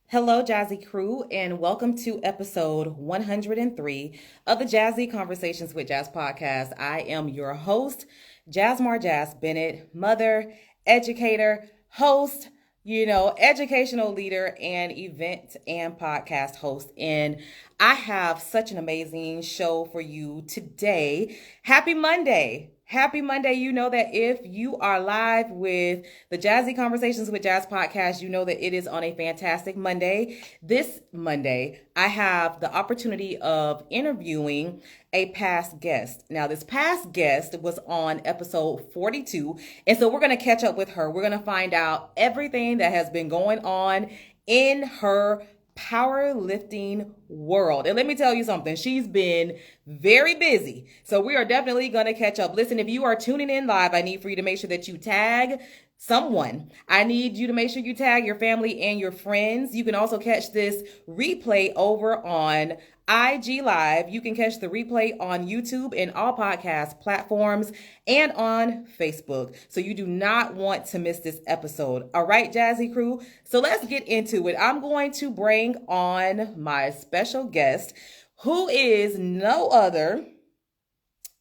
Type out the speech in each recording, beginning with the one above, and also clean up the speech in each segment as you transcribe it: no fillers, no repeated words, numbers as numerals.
Hello, Jazzy Crew, and welcome to episode 103 of the Jazzy Conversations with Jazz podcast. I am your host, Jasmar Jazz Bennett, mother, educator, host, educational leader, and event and podcast host. And I have such an amazing show for you today. Happy Monday. Happy Monday. You know that if you are live with the Jazzy Conversations with Jazz podcast, you know that it is on a fantastic Monday. This Monday, I have the opportunity of interviewing a past guest. Now, this past guest was on episode 42, and so we're going to catch up with her. We're going to find out everything that has been going on in her powerlifting world. And let me tell you something, she's been very busy. So we are definitely going to catch up. Listen, if you are tuning in live, I need for you to make sure that you tag someone. I need you to make sure you tag your family and your friends. You can also catch this replay over on IG Live. You can catch the replay on YouTube and all podcast platforms and on Facebook. So you do not want to miss this episode. All right, Jazzy Crew. So let's get into it. I'm going to bring on my special guest, who is no other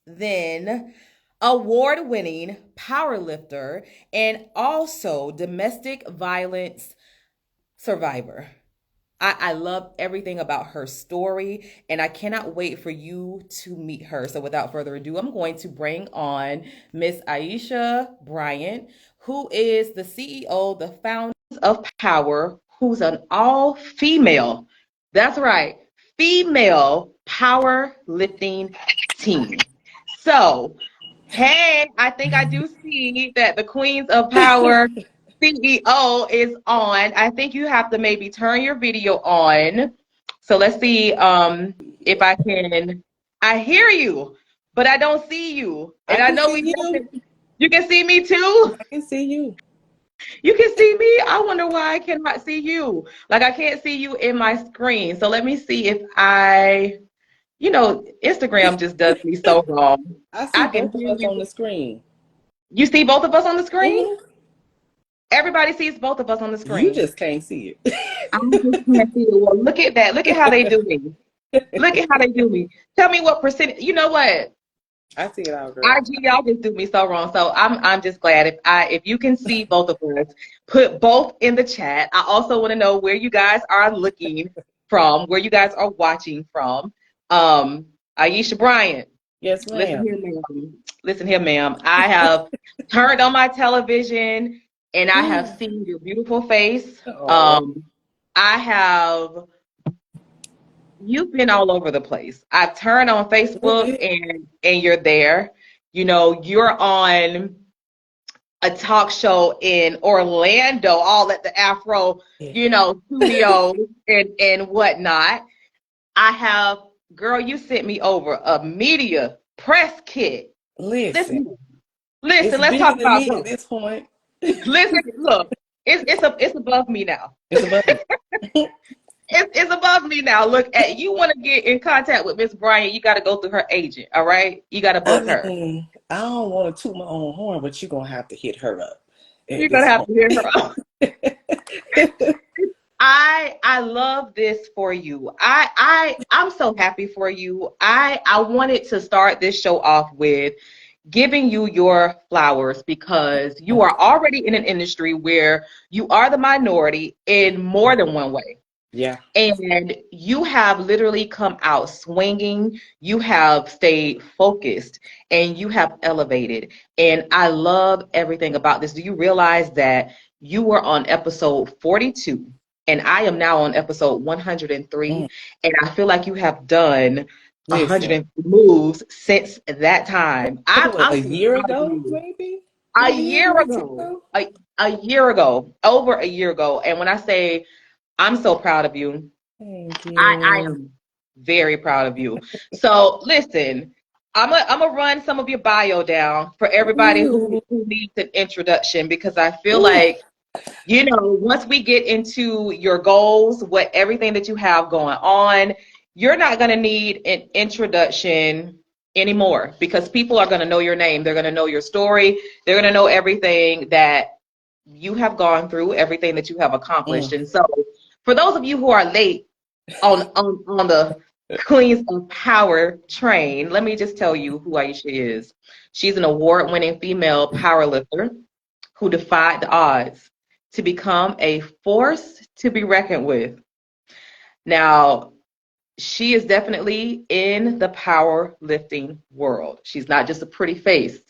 than award-winning powerlifter and also domestic violence survivor. I love everything about her story, and I cannot wait for you to meet her. So without further ado, I'm going to bring on Miss Ayecia Bryant, who is the CEO, the founder of Power, who's an all-female, that's right, female powerlifting team. So, hey, I think I do see that the Queens of Power CEO is on. I think you have to maybe turn your video on. So let's see if I can. I hear you, but I don't see you. I And I can know see you. you can see me too. I can see you. You can see me. I wonder why I cannot see you. Like I can't see you in my screen. So let me see if Instagram just does me so wrong. I see I can both of hear us on you. the screen. You see both of us on the screen? Mhm. Everybody sees both of us on the You screen. just can't see it. I just can't see it. Well, look at that. Look at how they do me. Look at how they do me. Tell me what percent. You know what? I see it all, girl. IG, y'all just do me so wrong. So I'm just glad if you can see both of us, put both in the chat. I also want to know where you guys are looking from, where you guys are watching from. Ayecia Bryant. Yes, Listen ma'am. here, ma'am. Listen here, ma'am. I have turned on my television and I have seen your beautiful face. Oh, I have You've been all over the place. I've turned on Facebook and you're there. You know, you're on a talk show in Orlando, all at the Afro, yeah. studio and whatnot. I have, girl, you sent me over a media press kit. Listen, Listen, listen, it's let's bigger talk than about me at growth. this point. Listen, look, it's above me now. It's above me. It's above me now. Look, you want to get in contact with Miss Bryant, you got to go through her agent. All right, you got to I book her. mean, I don't want to toot my own horn, but you're going to have to hit her up You're at gonna this have to hear her out. point. I love this for you. I'm so happy for you. I wanted to start this show off with giving you your flowers because you are already in an industry where you are the minority in more than one way. Yeah. And you have literally come out swinging. You have stayed focused and you have elevated. And I love everything about this. Do you realize that you were on episode 42 and I am now on episode 103? Mm. And I feel like you have done Listen, 100 moves since that time. what, I'm a so year proud of ago, you. maybe? A Maybe a year year or two ago, ago? a year ago, over a year ago. And when I say I'm so proud of you, Thank I you. am very proud of you. So listen, I'm gonna run some of your bio down for everybody Ooh. who needs an introduction because I feel Ooh. like, once we get into your goals, what everything that you have going on, you're not gonna need an introduction anymore because people are gonna know your name, they're gonna know your story, they're gonna know everything that you have gone through, everything that you have accomplished. Mm. And so For those of you who are late on the Queens of Power train, let me just tell you who Ayecia is. She's an award-winning female powerlifter who defied the odds to become a force to be reckoned with. Now, she is definitely in the powerlifting world. She's not just a pretty face.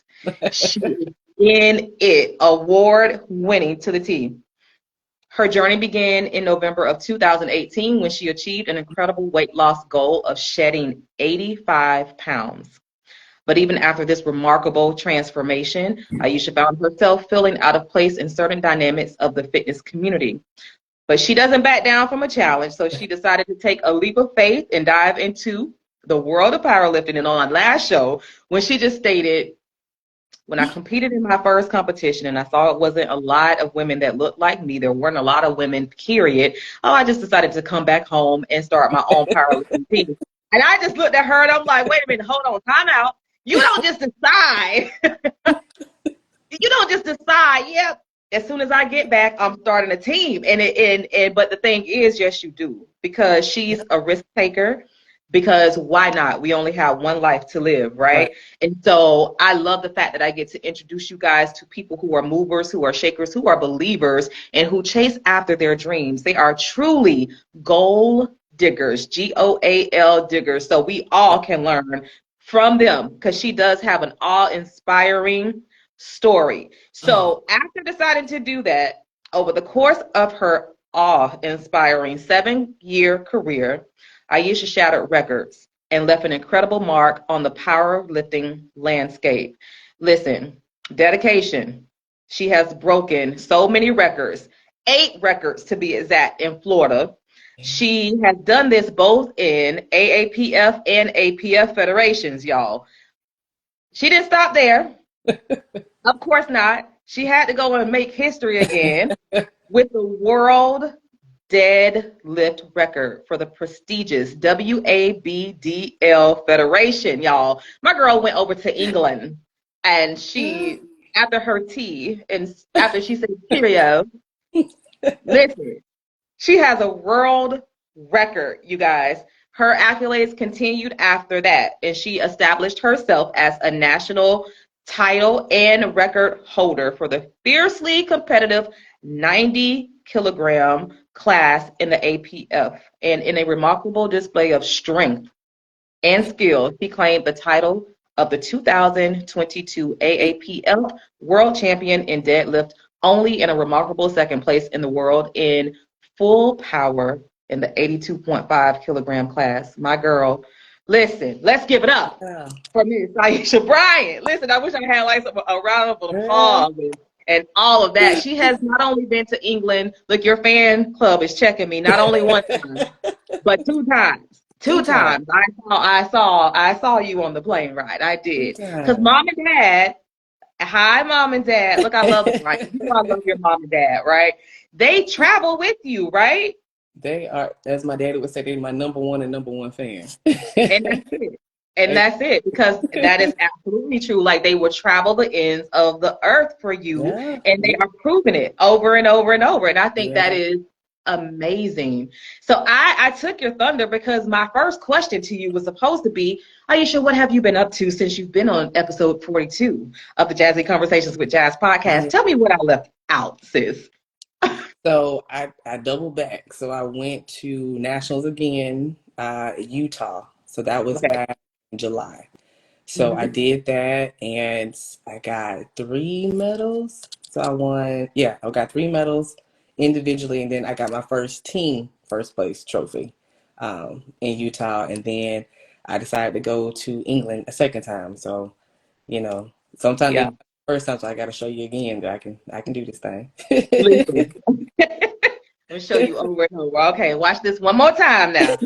She is in it, award winning to the T. Her journey began in November of 2018 when she achieved an incredible weight loss goal of shedding 85 pounds. But even after this remarkable transformation, Ayecia found herself feeling out of place in certain dynamics of the fitness community. But she doesn't back down from a challenge, so she decided to take a leap of faith and dive into the world of powerlifting. And on our last show, when she just stated, when I competed in my first competition and I saw it wasn't a lot of women that looked like me, there weren't a lot of women, period. Oh, I just decided to come back home and start my own powerlifting team. And I just looked at her and I'm like, wait a minute, hold on, time out. You don't just decide. You don't just decide, yep, as soon as I get back, I'm starting a team. But the thing is, yes, you do, because she's a risk taker. Because why not? We only have one life to live, right? And so I love the fact that I get to introduce you guys to people who are movers, who are shakers, who are believers, and who chase after their dreams. They are truly goal diggers, GOAL diggers. So we all can learn from them, because she does have an awe-inspiring story. So after deciding to do that, over the course of her awe-inspiring 7-year career, Ayecia shattered records and left an incredible mark on the powerlifting landscape. Listen, dedication. She has broken so many records, 8 records to be exact, in Florida. She has done this both in AAPF and APF federations, y'all. She didn't stop there. Of course not. She had to go and make history again with the world deadlift record for the prestigious WABDL Federation, y'all. My girl went over to England and she, after her tea and after she said cheerio, listen, she has a world record, you guys. Her accolades continued after that, and she established herself as a national title and record holder for the fiercely competitive 90-kilogram class in the APF. And in a remarkable display of strength and skill, she claimed the title of the 2022 AAPF World Champion in deadlift, only in a remarkable second place in the world in full power in the 82.5 kilogram class. My girl, listen, let's give it up for Miss Ayecia Bryant. Listen, I wish I had like a round of applause and all of that. She has not only been to England, look, your fan club is checking me, not only one time, but 2 times. 2 times. I saw you on the plane ride. I did. Because mom and dad, hi, mom and dad. Look, I love them, right? You know I love your mom and dad, right? They travel with you, right? They are, as my daddy would say, they're my number one fan. And that's it. And that's it, because that is absolutely true. Like, they will travel the ends of the earth for you, and they are proving it over and over and over. And I think that is amazing. So I took your thunder, because my first question to you was supposed to be, Ayecia, what have you been up to since you've been on episode 42 of the Jazzy Conversations with Jazz podcast? Tell me what I left out, sis. So I doubled back. So I went to Nationals again, Utah. So that was back in July. So I did that, and I got 3 medals. So I got 3 medals individually, and then I got my first place trophy in Utah. And then I decided to go to England a second time. So, sometimes the first time, so I got to show you again that I can do this thing. Listen. And show you over and over. Okay, watch this one more time now.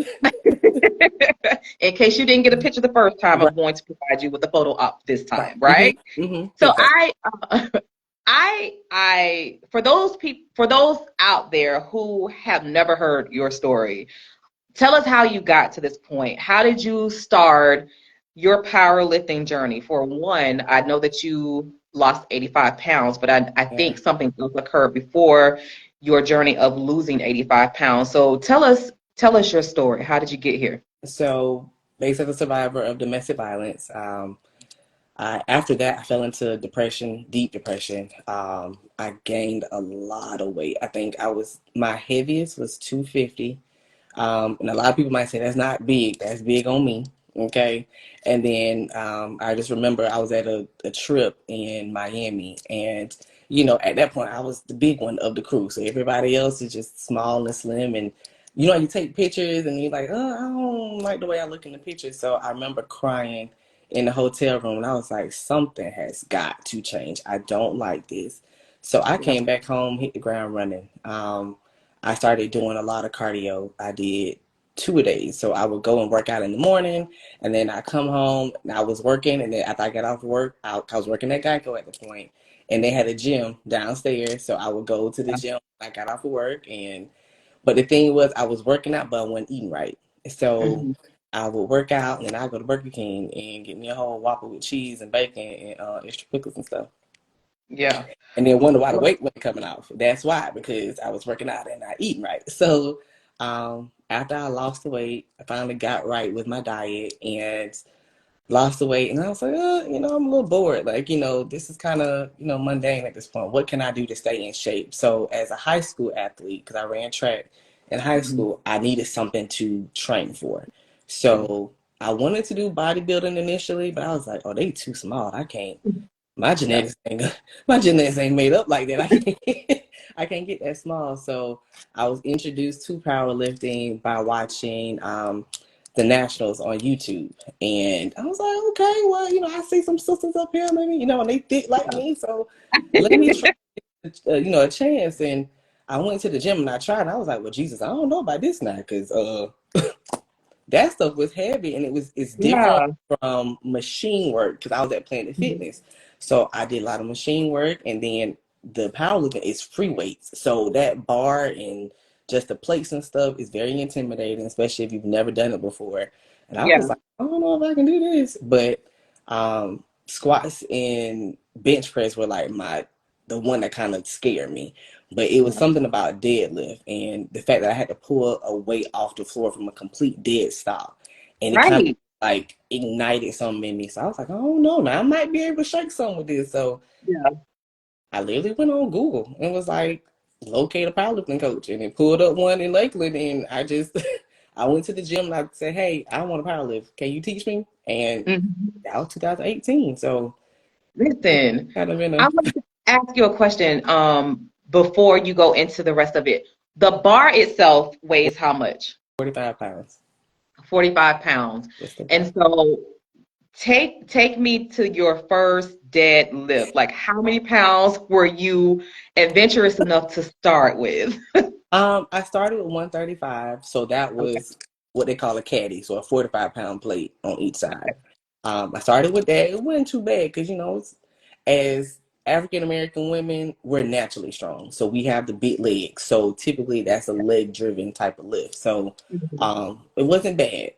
In case you didn't get a picture the first time, I'm going to provide you with a photo op this time, right? So I for those out there who have never heard your story, tell us how you got to this point. How did you start your powerlifting journey? For one, I know that you lost 85 pounds, but I think something else occurred before your journey of losing 85 pounds. So tell us your story. How did you get here? So, based as a survivor of domestic violence, after that, I fell into depression, deep depression. I gained a lot of weight. I think my heaviest was 250. And a lot of people might say that's not big. That's big on me. Okay. And then I just remember I was at a trip in Miami. And, at that point, I was the big one of the crew. So everybody else is just small and slim. And, you take pictures and you're like, oh, I don't like the way I look in the pictures. So I remember crying in the hotel room. And I was like, something has got to change. I don't like this. So I Yeah. came back home, hit the ground running. I started doing a lot of cardio. I did 2 a days. So I would go and work out in the morning, and then I come home and I was working. And then after I got off work, I was working at Geico at the point, and they had a gym downstairs. So I would go to the gym when I got off of work. But the thing was, I was working out, but I wasn't eating right. So Mm-hmm. I would work out, and then I'd go to Burger King and get me a whole Whopper with cheese and bacon and extra pickles and stuff. Yeah. And then wonder why the weight wasn't coming off. That's why, because I was working out and not eating right. So after I lost the weight, I finally got right with my diet and lost the weight. And I was like, I'm a little bored. Like, this is kind of, mundane at this point. What can I do to stay in shape? So as a high school athlete, because I ran track in high Mm-hmm. school, I needed something to train for. So I wanted to do bodybuilding initially, but I was like, oh, they too small. I can't. My Yeah. genetics ain't my genetics ain't made up like that. I can't get that small. So I was introduced to powerlifting by watching the nationals on YouTube, and I was like, okay, well, I see some sisters up here, maybe, and they thick like me, so let me try, a chance. And I went to the gym and I tried, and I was like, well, Jesus, I don't know about this now, because that stuff was heavy, and it's different Yeah. from machine work, because I was at Planet Fitness. So I did a lot of machine work, and then the powerlifting is free weights. So that bar and just the plates and stuff is very intimidating, especially if you've never done it before. And I was Yeah. like, I don't know if I can do this. But squats and bench press were like the one that kind of scared me. But it was something about deadlift and the fact that I had to pull a weight off the floor from a complete dead stop. And it kind of Right. like ignited something in me. So I was like, I don't know, now I might be able to shake some with this. So Yeah. I literally went on Google and was like, locate a powerlifting coach, and then pulled up one in Lakeland. And I just, I went to the gym and I said, hey, I want to powerlift. Can you teach me? And Mm-hmm. that was 2018. So it's Listen, kind of been I a want to ask you a question before you go into the rest of it. The bar itself weighs how much? 45 pounds. 45 pounds. Just the bar. And so take me to your first deadlift. Like how many pounds were you adventurous enough to start with? I started with 135, so that Okay. was what they call a caddy, so a 45-pound plate on each side. I started with that. It wasn't too bad because, as African American women, we're naturally strong, so we have the big legs. So typically, that's a leg-driven type of lift. So Mhm. it wasn't bad.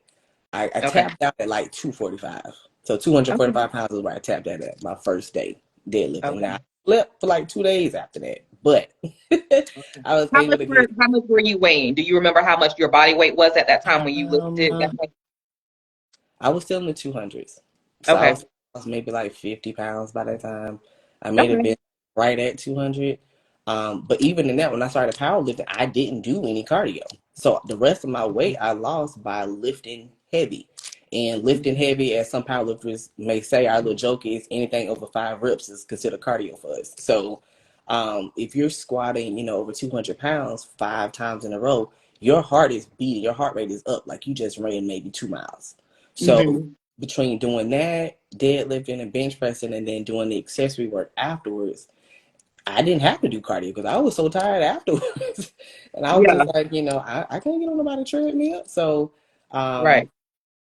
I Okay. tapped out at like 245. So Okay. 245 pounds is where I tapped out at my first day deadlifting. Now, Okay. I slept for like 2 days after that, but Okay. I was able to get. How much were you weighing? Do you remember how much your body weight was at that time when you lifted that Um, much? I was still in the 200s. So Okay. I was maybe like 50 pounds by that time. I made it Okay. been right at 200. But even in that, when I started powerlifting, I didn't do any cardio. So the rest of my weight I lost by lifting heavy. And lifting heavy, as some powerlifters may say, our little joke is anything over 5 reps is considered cardio for us. So if you're squatting, over 200 pounds 5 times in a row, your heart is beating, your heart rate is up like you just ran maybe 2 miles. So Mm-hmm. between doing that, deadlifting and bench pressing, and then doing the accessory work afterwards, I didn't have to do cardio because I was so tired afterwards. And I was Yeah. just like, I can't get on about a treadmill. So Right.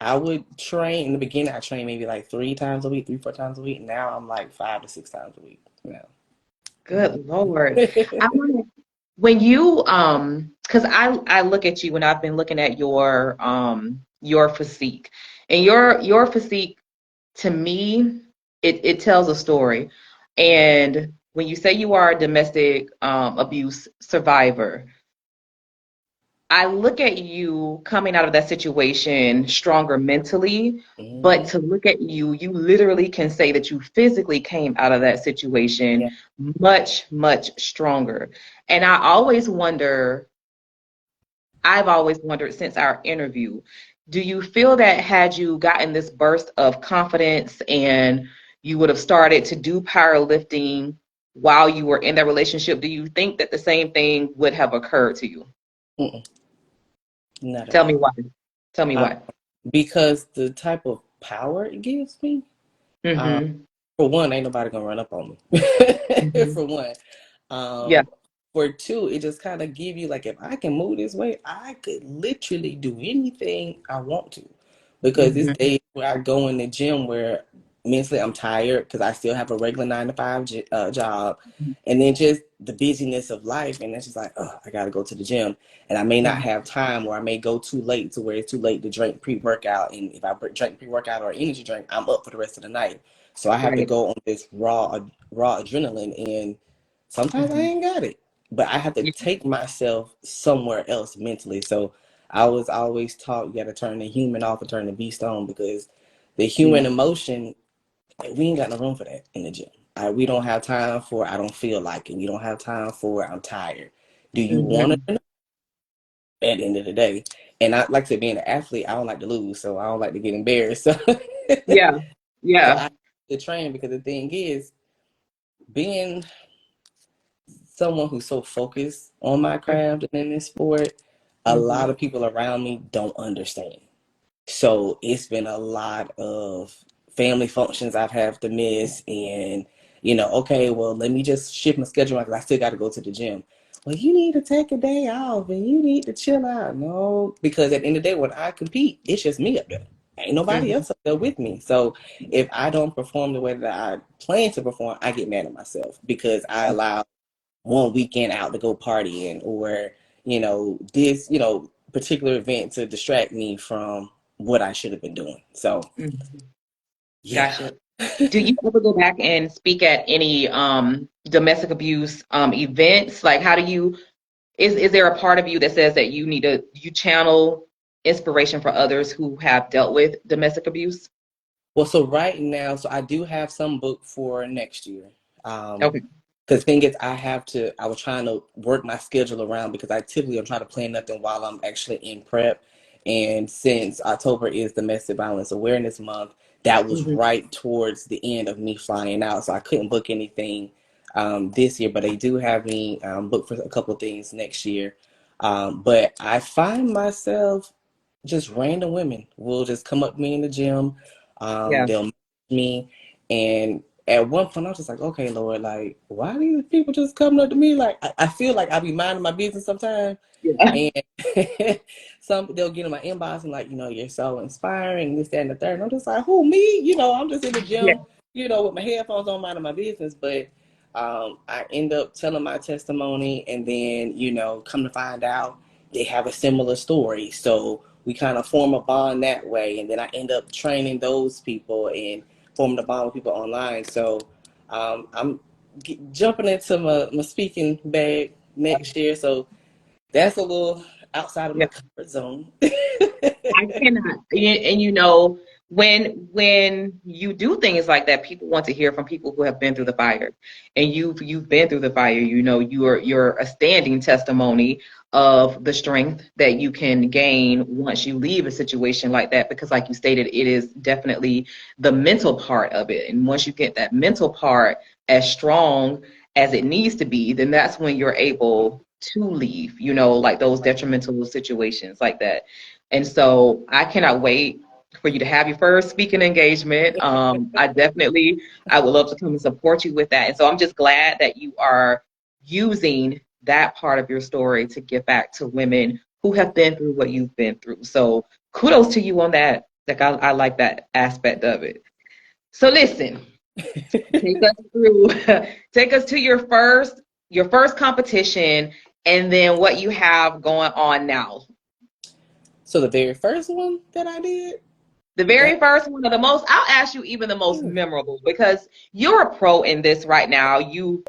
I would train in the beginning. I trained maybe like 3 times a week, 3, 4 times a week. Now I'm like 5 to 6 times a week. Now. Good Lord. I want to when you because I look at you when I've been looking at your physique. And your physique to me it tells a story. And when you say you are a domestic abuse survivor, I look at you coming out of that situation stronger mentally, but Hmm. to look at you, you literally can say that you physically came out of that situation Yeah. much, much stronger. And I've always wondered since our interview, do you feel that had you gotten this burst of confidence and you would have started to do powerlifting while you were in that relationship, do you think that the same thing would have occurred to you? Mm-mm, not at Tell me all. why. Tell me Uh, why. because the type of power it gives me, uh, Mm-hmm. for one, ain't nobody gonna run up on me. Mm-hmm. For one. Yeah. Um, for two, it just kind of give you like, if I can move this way, I could literally do anything I want to. Because this Mm-hmm. day where I go in the gym where mentally I'm tired because I still have a regular 9 to 5 job, and then just the busyness of life, and it's just like, oh, I gotta go to the gym, and I may not Mm-hmm. have time, or I may go too late to where it's too late to drink pre-workout, and if I drink pre-workout or energy drink, I'm up for the rest of the night. So I have to Right. go on this raw adrenaline, and sometimes I Mm-hmm. ain't got it, but I have to Yeah. take myself somewhere else mentally. So I was always taught you got to turn the human off and turn the beast on, because the Yeah. human emotion, we ain't got no room for that in the gym. We don't have time for I don't feel like it. We don't have time for I'm tired. Do you want Mm-hmm. to? At the end of the day, and I like to being an athlete, I don't like to lose, so I don't like to get embarrassed. So, Yeah. so Yeah. I to train, because the thing is, being someone who's so focused on my craft and in this sport, a lot Mm-hmm. of people around me don't understand. So it's been a lot of family functions I've had to miss, and okay, well, let me just shift my schedule because I still got to go to the gym. Well, you need to take a day off and you need to chill out. No, because at the end of the day, when I compete, it's just me up there. Ain't nobody Mm-hmm. else up there with me. So if I don't perform the way that I plan to perform, I get mad at myself because I allow one weekend out to go partying, or this particular event to distract me from what I should have been doing. So Mm-hmm. yeah. Gotcha. Do you ever go back and speak at any domestic abuse events? Like, how do you is there a part of you that says that you channel inspiration for others who have dealt with domestic abuse? Well, so right now, so I do have some booked for next year. Um, Okay. because thing is, I was trying to work my schedule around, because I typically am trying to plan nothing while I'm actually in prep. And since October is Domestic Violence Awareness Month, that was Hmm. right towards the end of me flying out. So I couldn't book anything this year, but they do have me booked for a couple of things next year. But I find myself, just random women will just come up to me in the gym. Yeah. They'll message me, and at one point I was just like, okay, Lord, like, why do these people just coming up to me? Like, I feel like I be minding my business sometimes, Yeah. and some they'll get in my inbox and like, you're so inspiring, this, that, and the third. And I'm just like, who, me? I'm just in the Yeah. gym, with my headphones on, minding my business. But I end up telling my testimony, and then come to find out they have a similar story. So we kind of form a bond that way, and then I end up training those people and forming a bond with people online. So I'm jumping into my speaking bag next year. So that's a little outside of Yeah. my comfort zone. I cannot. And when you do things like that, people want to hear from people who have been through the fire. And you've been through the fire. You're a standing testimony of the strength that you can gain once you leave a situation like that. Because like you stated, it is definitely the mental part of it. And once you get that mental part as strong as it needs to be, then that's when you're able to leave, like those detrimental situations like that. And so I cannot wait for you to have your first speaking engagement. I would love to come and support you with that. And so I'm just glad that you are using that part of your story to give back to women who have been through what you've been through. So kudos to you on that. Like I like that aspect of it. So listen, take us through, take us to your first competition, and then what you have going on now. So the very first one that I did, The That, very first one, or the most, I'll ask you even the most memorable, because you're a pro in this right now. You've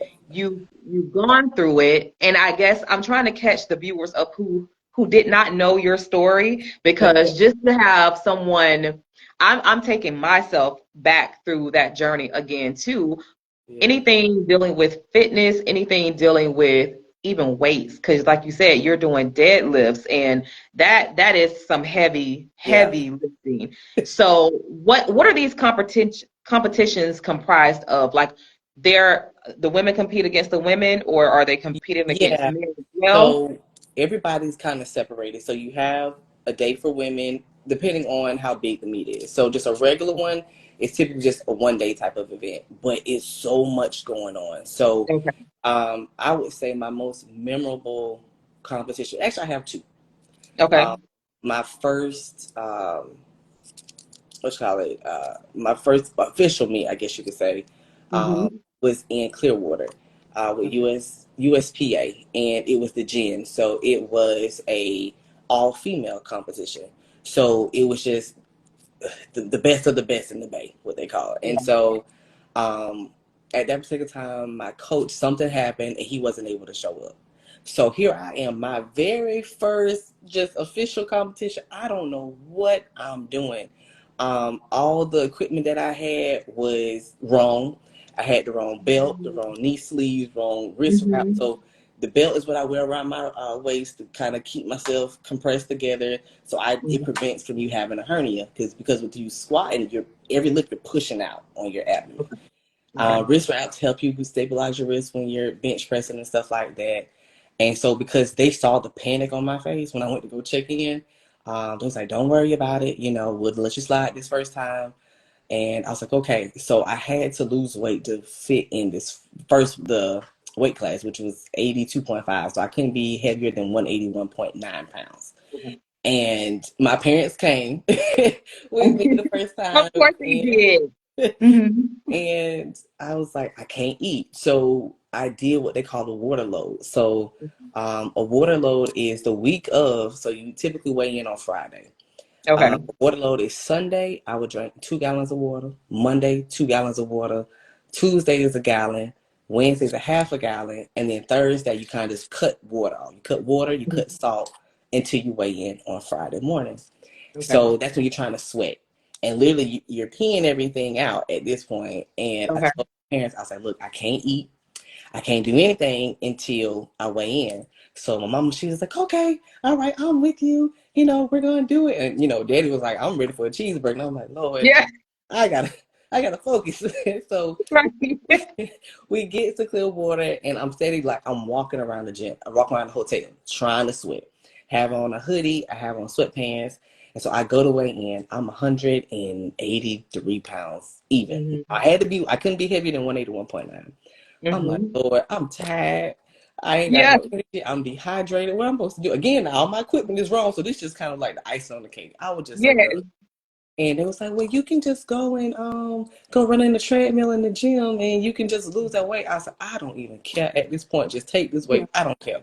gone through it, and I guess I'm trying to catch the viewers up who did not know your story, because just to have someone, I'm taking myself back through that journey again too. yeah, Anything dealing with fitness, anything dealing with even weights, because like you said, you're doing deadlifts, and that is some yeah. heavy lifting. So what are these competitions comprised of? Like, the women compete against the women, or are they competing against Yeah. men as well? So everybody's kind of separated. So you have a day for women, depending on how big the meet is. So just a regular one is typically just a 1 day type of event, but it's so much going on. So Okay. I would say my most memorable competition. Actually, I have two. Okay. Um, my first, let's call it, my first official meet, I guess you could say, um, Mm-hmm. was in Clearwater with USPA, and it was the gin. So it was a all female competition. So it was just the best of the best in the Bay, what they call it. And so um, at that particular time, my coach, something happened and he wasn't able to show up. So here I am, my very first just official competition. I don't know what I'm doing. All the equipment that I had was wrong. I had the wrong belt, the wrong knee sleeves, wrong wrist wrap. Mm-hmm. So the belt is what I wear around my waist to kind of keep myself compressed together. So it prevents from you having a hernia because with you squatting, every lift you're pushing out on your abdomen. Okay. Wrist wraps help you stabilize your wrist when you're bench pressing and stuff like that. And so because they saw the panic on my face when I went to go check in, they was like, "Don't worry about it. We'll let you slide this first time." And I was like, okay. So I had to lose weight to fit in the weight class, which was 82.5. So I couldn't be heavier than 181.9 pounds. Okay. And my parents came with me the first Of time. course they did. Mm-hmm. And I was like, I can't eat. So I did what they call a water load. So a water load is the week of, so you typically weigh in on Friday. Okay. Water load is Sunday, I would drink 2 gallons of water. Monday, 2 gallons of water. Tuesday is a gallon. Wednesday is a half a gallon. And then Thursday, you kind of just cut water off. You cut water, you cut salt until you weigh in on Friday morning. Okay. So that's when you're trying to sweat. And literally, you're peeing everything out at this point. And I Okay. told my parents, I was like, look, I can't eat. I can't do anything until I weigh in. So my mama, she was like, okay, all right, I'm with you. We're gonna do it. And daddy was like, I'm ready for a cheeseburger. And I'm like, Lord, Yeah. I gotta I gotta focus. So Right. we get to Clearwater and I'm steady like I'm walking around the gym. I'm walking around the hotel trying to sweat. Have on a hoodie, I have on sweatpants. And so I go to weigh in. I'm 183 pounds even. Mm-hmm. I couldn't be heavier than 181.9. I'm like, Mm-hmm. Lord, I'm tired. I ain't got Yeah. no energy. I'm dehydrated. What I'm supposed to do? Again, all my equipment is wrong. So this just kind of like the icing on the cake. I was just so Yeah. done. And they was like, well, you can just go and go run in the treadmill in the gym and you can just lose that weight. I said, I don't even care at this point. Just take this Yeah. weight. I don't care.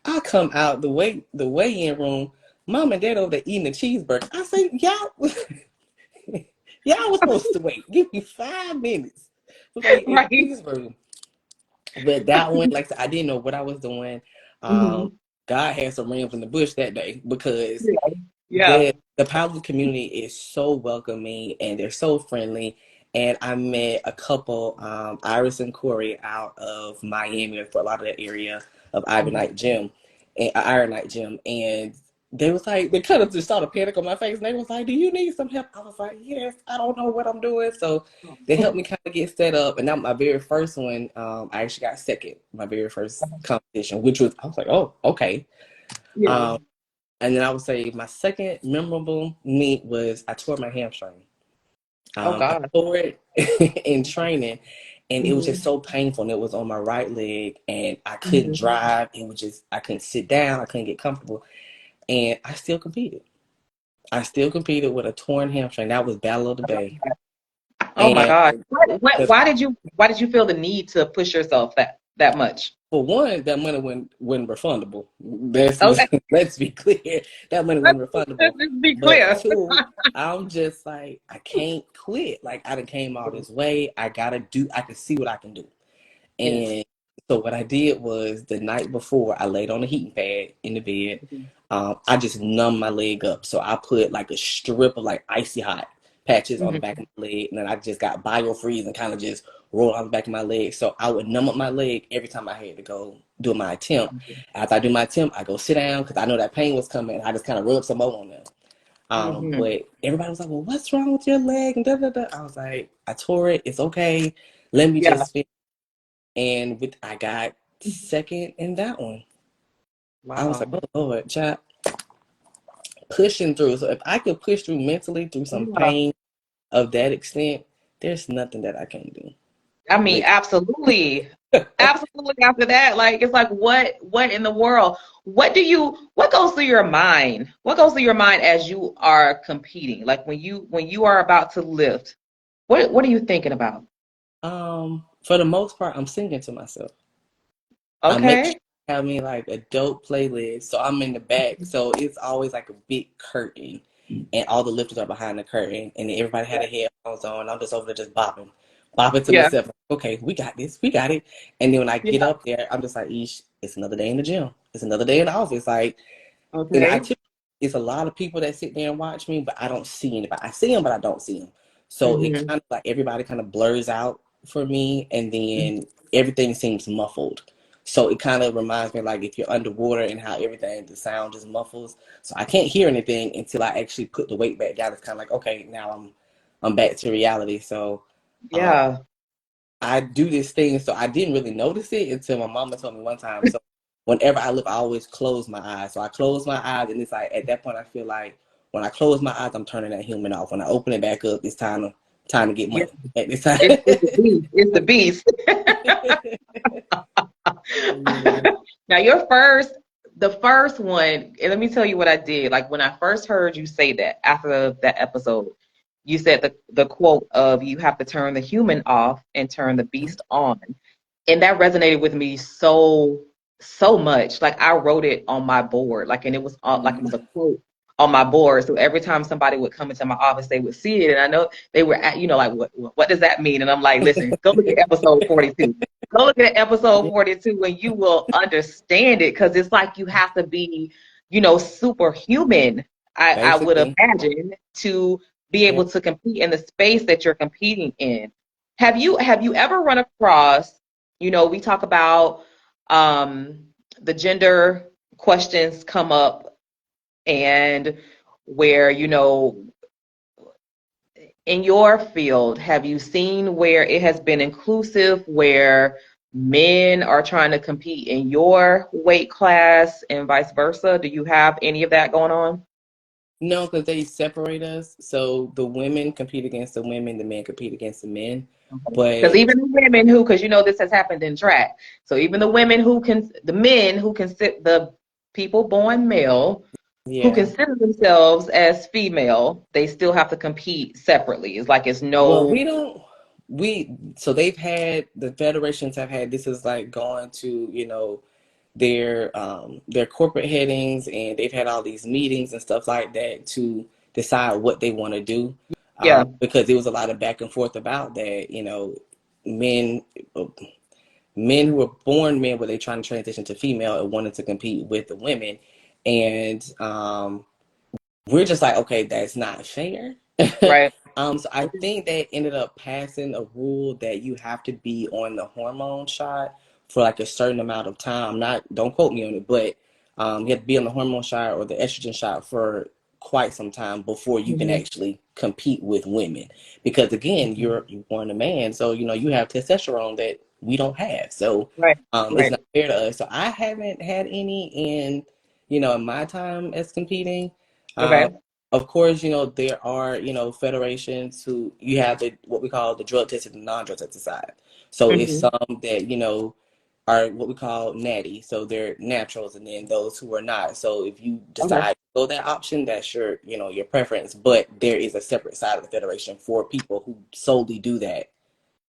I come out the weigh-in room. Mom and dad over there eating a cheeseburger. I say, y'all was supposed to wait. Give me 5 minutes before you eat a Right. cheeseburger. But that one, like I said, I didn't know what I was doing. Um, Mm-hmm. God had some rams in the bush that day because Yeah. Yeah. the Powerlifter community is so welcoming and they're so friendly. And I met a couple, Iris and Corey, out of Miami for a lot of that area of Iron Mm-hmm. Night Gym, and they was like, they kind of just saw the panic on my face, and they was like, "Do you need some help?" I was like, "Yes, I don't know what I'm doing." So they helped me kind of get set up, and that was my very first one. I actually got second, my very first competition, which was I was like, "Oh, okay." Yeah. Um, and then I would say my second memorable meet was I tore my hamstring. Oh I God. tore it in training, and it was just Mm-hmm. so painful. And it was on my right leg, and I couldn't Mm-hmm. drive. It was just I couldn't sit down. I couldn't get comfortable, and I still competed. I still competed with a torn hamstring. That was Battle of the Bay, Oh my and God. the Why did you feel the need to push yourself that much? For one, that money wasn't refundable. Okay. Let's be clear. That money wasn't refundable. Let's be But clear. two, I'm just like, I can't quit. Like I done came all this way. I can see what I can do. Yes. And so what I did was the night before, I laid on a heating pad in the bed. I just numbed my leg up. So I put like a strip of like icy hot patches on the back Mm-hmm. of my leg, and then I just got biofreeze and kind of just roll on the back of my leg. So I would numb up my leg every time I had to go do my attempt. After I do my attempt, I go sit down because I know that pain was coming. I just kind of rub some more on them. Mm-hmm. But everybody was like, "Well, what's wrong with your leg?" And da da da. I was like, "I tore it. It's okay. Let me Yeah. just fix." And I got second in that one. I was like, Wow. "Oh Lord, child, pushing through." So if I could push through mentally through some Yeah. pain of that extent, there's nothing that I can't do. I mean, Like, absolutely. Absolutely after that, like it's like what in the world? What goes through your mind? What goes through your mind as you are competing? Like when you are about to lift, what are you thinking about? for the most part, I'm singing to myself. I make sure Okay. I have me like a dope playlist. So I'm in the back. So it's always like a big curtain. And all the lifters are behind the curtain. And everybody had their headphones on. I'm just over there just bopping. Bopping to Yeah. myself. Okay, we got this. We got it. And then when I get Yeah. up there, I'm just like, Eesh, it's another day in the gym. It's another day in the office. Like, and Okay. it's a lot of people that sit there and watch me, but I don't see anybody. I see them, but I don't see them. So it Mm-hmm. kind of like everybody kind of blurs out for me, and then everything seems muffled. So it kind of reminds me like if you're underwater and how everything, the sound just muffles. So I can't hear anything until I actually put the weight back down. It's kind of like, okay, now I'm back to reality. So um, Yeah. I do this thing, so I didn't really notice it until my mama told me one time. So whenever I lift, I always close my eyes. So I close my eyes, and it's like at that point, I feel like when I close my eyes, I'm turning that human off. When I open it back up, it's time to get Yeah. money at this time. It's the beast. It's the beast. Yeah. Now the first one, and let me tell you what I did. Like when I first heard you say that after that episode, you said the quote of you have to turn the human off and turn the beast on. And that resonated with me so much. Like I wrote it on my board, like and it was like it was a quote on my board. So every time somebody would come into my office, they would see it, and I know they were at, like what does that mean? And I'm like, listen, go look at episode 42. Go look at episode Yeah, 42, and you will understand it because it's like you have to be, superhuman. I would basically. imagine to be Yeah. able to compete in the space that you're competing in. Have you ever run across, we talk about the gender questions come up and where, in your field, have you seen where it has been inclusive, where men are trying to compete in your weight class and vice versa? Do you have any of that going on? No, because they separate us. So the women compete against the women, the men compete against the men. Because But even the women who, because this has happened in track. So even the men who consider the people born male who yeah. consider themselves as female, they still have to compete separately. It's like it's Well, no, we don't. So they've had the federations have had this is like going to their corporate headings, and they've had all these meetings and stuff like that to decide what they want to do, yeah, because there was a lot of back and forth about that. Men men who were born men, were they trying to transition to female and wanted to compete with the women, and we're just like, okay, that's not fair. right. So I think they ended up passing a rule that you have to be on the hormone shot for like a certain amount of time. Don't quote me on it, but you have to be on the hormone shot or the estrogen shot for quite some time before you can Mhm. actually compete with women. Because again, you're born a man, so you have testosterone that we don't have. So Right, it's right. not fair to us. So I haven't had any in my time as competing. Um, Okay. of course, there are, federations who you have what we call the drug tested and non-drug tested side. So it's Hmm. some that, are what we call natty. So they're naturals, and then those who are not. So if you Okay. decide to go that option, that's your preference. But there is a separate side of the federation for people who solely do that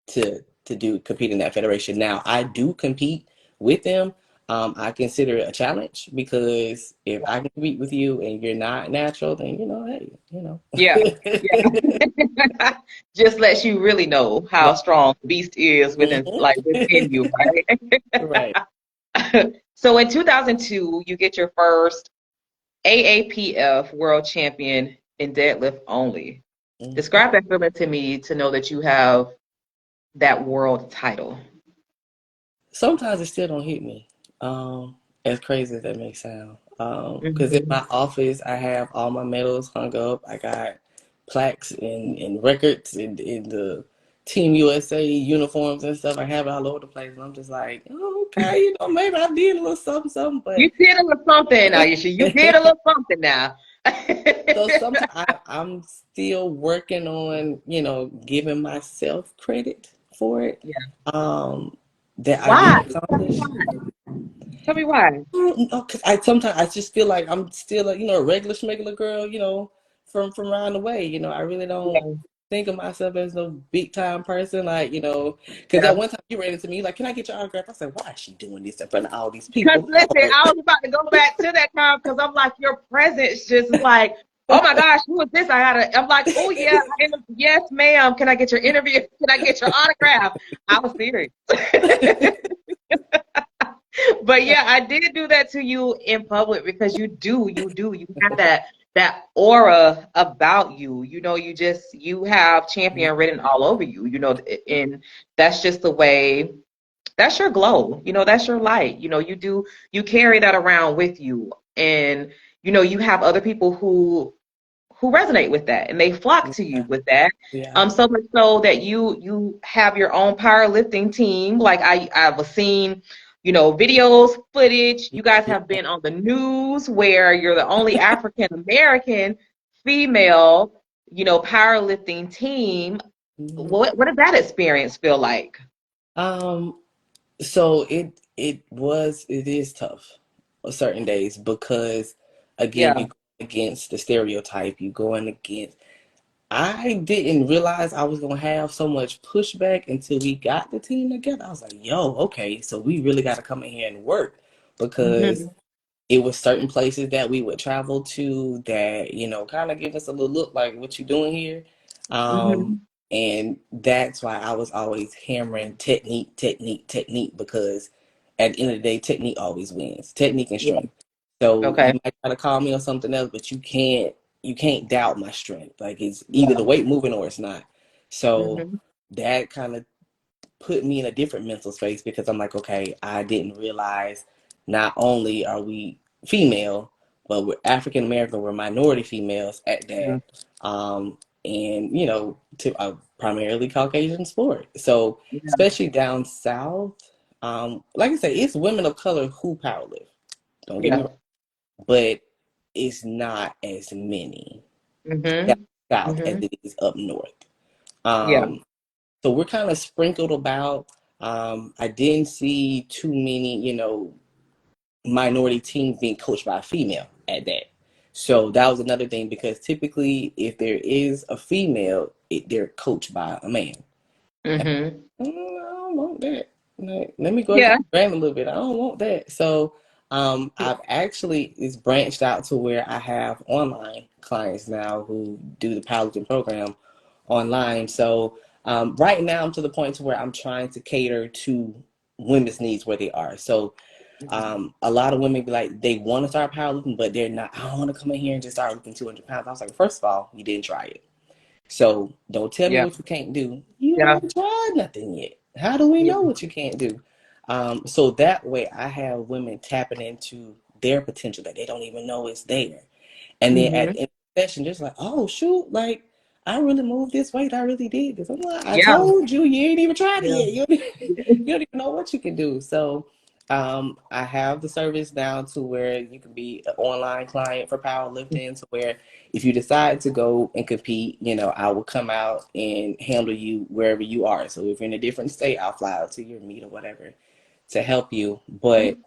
to to compete in that federation. Now I do compete with them. I consider it a challenge because if I can compete with you and you're not natural, then hey, Yeah. Yeah. Just lets you really know how Right. strong the beast is within like within you, Right. right? So in 2002, you get your first AAPF world champion in deadlift only. Mhm. Describe that feeling to me to know that you have that world title. Sometimes it still don't hit me. As crazy as that may sound. Because in Hmm. my office, I have all my medals hung up. I got plaques and records in the Team USA uniforms and stuff. I have it all over the place, and I'm just like, oh, okay, maybe I did a little something, something, You but did a little something, Ayecia. You did a little something now. so sometimes I'm still working on, giving myself credit for it. Yeah. Um, that I Why? did Tell me accomplish. why. Tell me why. No, because I sometimes I just feel like I'm still a regular schmegular girl, from around the way. I really don't Yeah. think of myself as no big time person, like, because Yeah. that one time you ran into me, like, can I get your autograph? I said, why is she doing this in front of all these Because people? listen, Lord. I was about to go back to that time because I'm like, your presence just is like, oh my gosh, who is this? I'm like, oh yeah, yes, ma'am. Can I get your interview? Can I get your autograph? I was serious. But yeah, I did do that to you in public because you have that aura about you. You have champion written all over you, and that's just the way, that's your glow, that's your light. You carry that around with you. And you have other people who resonate with that and they flock to you Yeah, with that. yeah. So much so that you have your own powerlifting team. Like I've seen, videos, footage. You guys have been on the news where you're the only African American female, powerlifting team. Mhm. What did that experience feel like? Um, so it is tough on certain days because again, Yeah. you go against the stereotype, you going against I didn't realize I was gonna have so much pushback until we got the team together. I was like, yo, okay, so we really gotta come in here and work because Hmm. it was certain places that we would travel to that, kind of give us a little look like what you doing here. Um, Hmm. and that's why I was always hammering technique, technique, technique, because at the end of the day, technique always wins. Technique and Yeah. strength. So Okay. you might try to call me on something else, but you can't doubt my strength. Like it's either the Yeah. weight moving or it's not. So Hmm. that kind of put me in a different mental space because I'm like, okay, I didn't realize not only are we female, but we're African American, we're minority females at Yeah. that. And to a primarily Caucasian sport. So Yeah. especially down south, like I said, it's women of color who powerlift. Don't get me Yeah. wrong, but it's not as many down Hmm. south as Hmm. it is up north. Yeah. Um, so we're kind of sprinkled about. I didn't see too many, minority teams being coached by a female at that. So that was another thing because typically, if there is a female, they're coached by a man. Hmm. I don't want that. Like, let me go Yeah. against the grain a little bit. I don't want that. So I've actually it's branched out to where I have online clients now who do the piloting program online. So right now I'm to the point to where I'm trying to cater to women's needs where they are. So a lot of women be like they want to start powerlifting, but they're not. I don't want to come in here and just start lifting 200 pounds. I was like, first of all, you didn't try it. So don't tell me Yeah. what you can't do. You Yeah. ain't tried nothing yet. How do we Yeah. know what you can't do? So that way I have women tapping into their potential that they don't even know is there. And then at Hmm. the end of the session, just like, oh shoot, like I really moved this weight. I really did this. I'm like, I Yeah. told you, you ain't even tried it Yeah. yet. You don't even know what you can do. So I have the service down to where you can be an online client for powerlifting, to where if you decide to go and compete, I will come out and handle you wherever you are. So if you're in a different state, I'll fly out to your meet or whatever to help you. But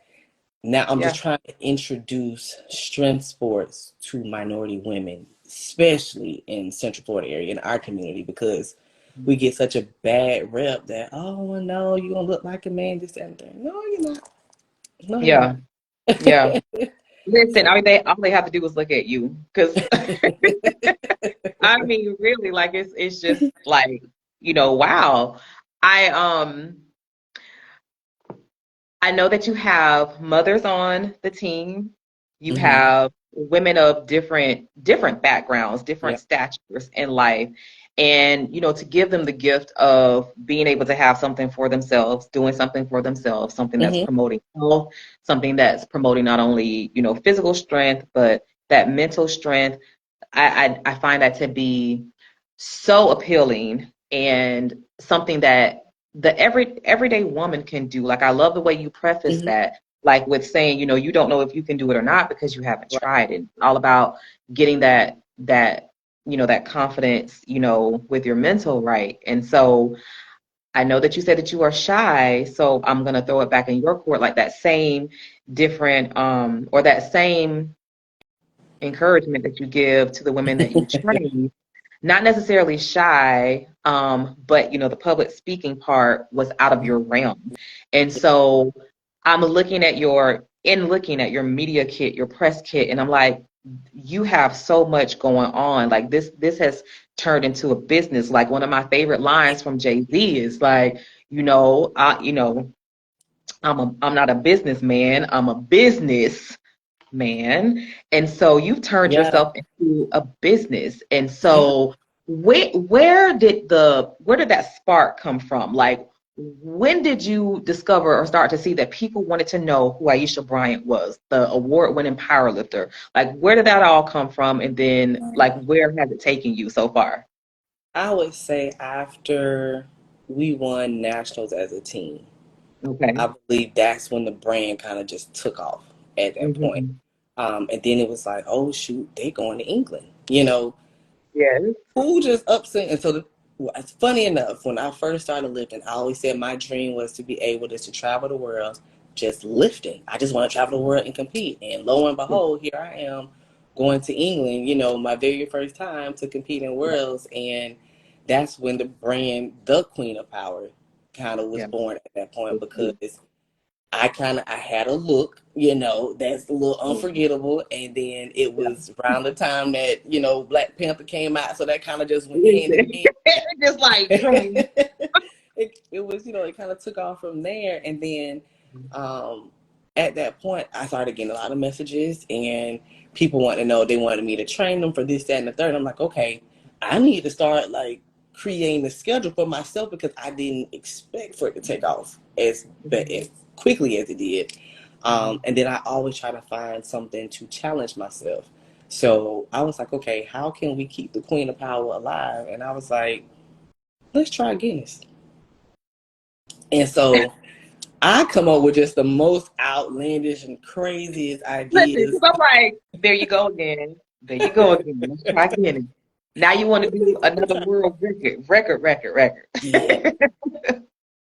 now I'm Yeah. just trying to introduce strength sports to minority women, especially in Central Florida area in our community, because we get such a bad rep that, oh, well, no, you're going to look like a man, this and that. No, you're not. No, you're Yeah. not. Yeah. Listen, So, all they have to do is look at you. Because I mean, really, like it's just like, wow. I um I know that you have mothers on the team. You hmm have women of different backgrounds, different yeah. statures in life. And, to give them the gift of being able to have something for themselves, doing something for themselves, something that's hmm promoting health, something that's promoting not only, physical strength, but that mental strength. I find that to be so appealing and something that the everyday woman can do. Like I love the way you preface hmm that, like with saying, you don't know if you can do it or not because you haven't Right. tried it. It's all about getting that confidence, with your mental right. And so I know that you said that you are shy, so I'm gonna throw it back in your court, like that same different or that same encouragement that you give to the women that you train, not necessarily shy, but the public speaking part was out of your realm. And so I'm looking at your media kit, your press kit, and I'm like, you have so much going on. Like this has turned into a business. Like one of my favorite lines from Jay-Z is like, I'm not a businessman, I'm a business man. And so you've turned Yeah. yourself into a business. And Yeah. so where did that spark come from? Like when did you discover or start to see that people wanted to know who Ayecia Bryant was, the award-winning powerlifter? Like where did that all come from? And then like where has it taken you so far? I would say after we won nationals as a team, I Okay. believe that's when the brand kind of just took off at that point. Mm-hmm. And then it was like, oh shoot, they going to England. You know, Yes. who just upset? And so well, it's funny enough, when I first started lifting, I always said my dream was to be able to travel the world just lifting. I just want to travel the world and compete. And lo and Yes. behold, here I am going to England, my very first time to compete in worlds. And that's when the brand, the Queen of Power, kind of was Yeah. born at that point, because Yeah. I had a look, that's a little unforgettable. And then it was around the time that, Black Panther came out. So that kind of just went hand in hand. Just like boom. It was, it kind of took off from there. And then um, at that point, I started getting a lot of messages, and people wanted to know, they wanted me to train them for this, that, and the third. I'm like, okay, I need to start like creating a schedule for myself, because I didn't expect for it to take off as quickly as it did. And then I always try to find something to challenge myself. So I was like, okay, how can we keep the Queen of Power alive? And I was like, let's try Guinness. And so I come up with just the most outlandish and craziest Listen, ideas. because I'm like, there you go again. There you go again. Let's try again. Now you want to do Let's another try. world record. Yeah.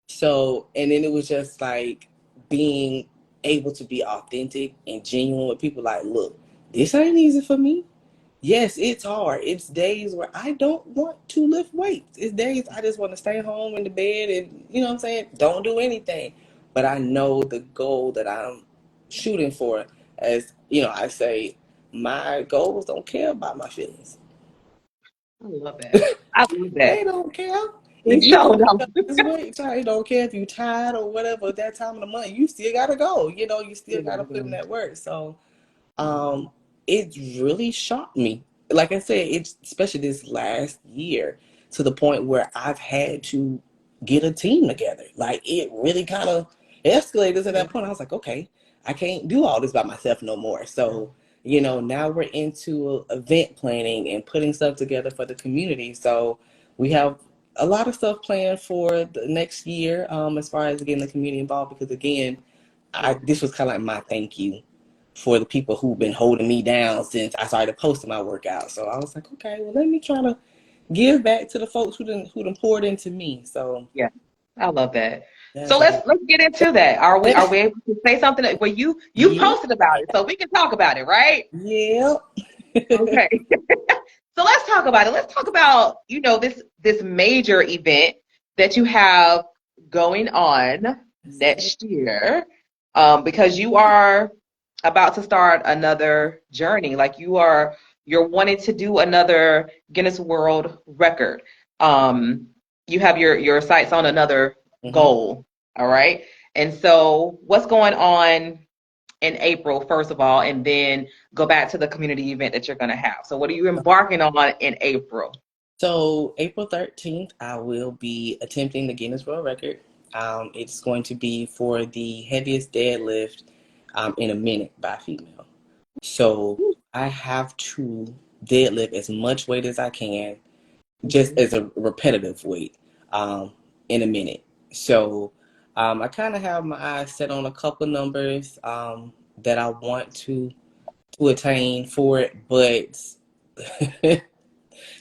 So, and then it was just like being able to be authentic and genuine with people. Like, look, this ain't easy for me. Yes, it's hard. It's days where I don't want to lift weights. It's days I just want to stay home in the bed and, what I'm saying, don't do anything. But I know the goal that I'm shooting for. As, I say, my goals don't care about my feelings. I love that. I love that. They don't care. You If you showed can them. pick up this weight, they don't care if you're tired or whatever at that time of the month. You still got to go. You still got to put in that work. So, um, it really shocked me. Like I said, it's especially this last year, to the point where I've had to get a team together. Like it really kind of escalated to that point. I was like, okay, I can't do all this by myself no more. So, now we're into event planning and putting stuff together for the community. So we have a lot of stuff planned for the next year, as far as getting the community involved, because again, this was kind of like my thank you for the people who've been holding me down since I started posting my workout. So I was like, okay, well, let me try to give back to the folks who done poured into me. So Yeah, I love that. So that's let's get into that. Are we it. able to say something well you Yeah, posted about it, so we can talk about it, right? yeah. Okay. So let's talk about it. Let's talk about, this major event that you have going on next year, because you are about to start another journey. Like you're wanting to do another Guinness World Record. You have your sights on another Hmm. goal. All right. And so what's going on in April, first of all, and then go back to the community event that you're going to have. So, what are you embarking on in April? So April 13th, I will be attempting the Guinness World Record. It's going to be for the heaviest deadlift in a minute by a female. So I have to deadlift as much weight as I can, just Mhm. as a repetitive weight, um, in a minute. So I kind of have my eyes set on a couple numbers that I want to attain for it, but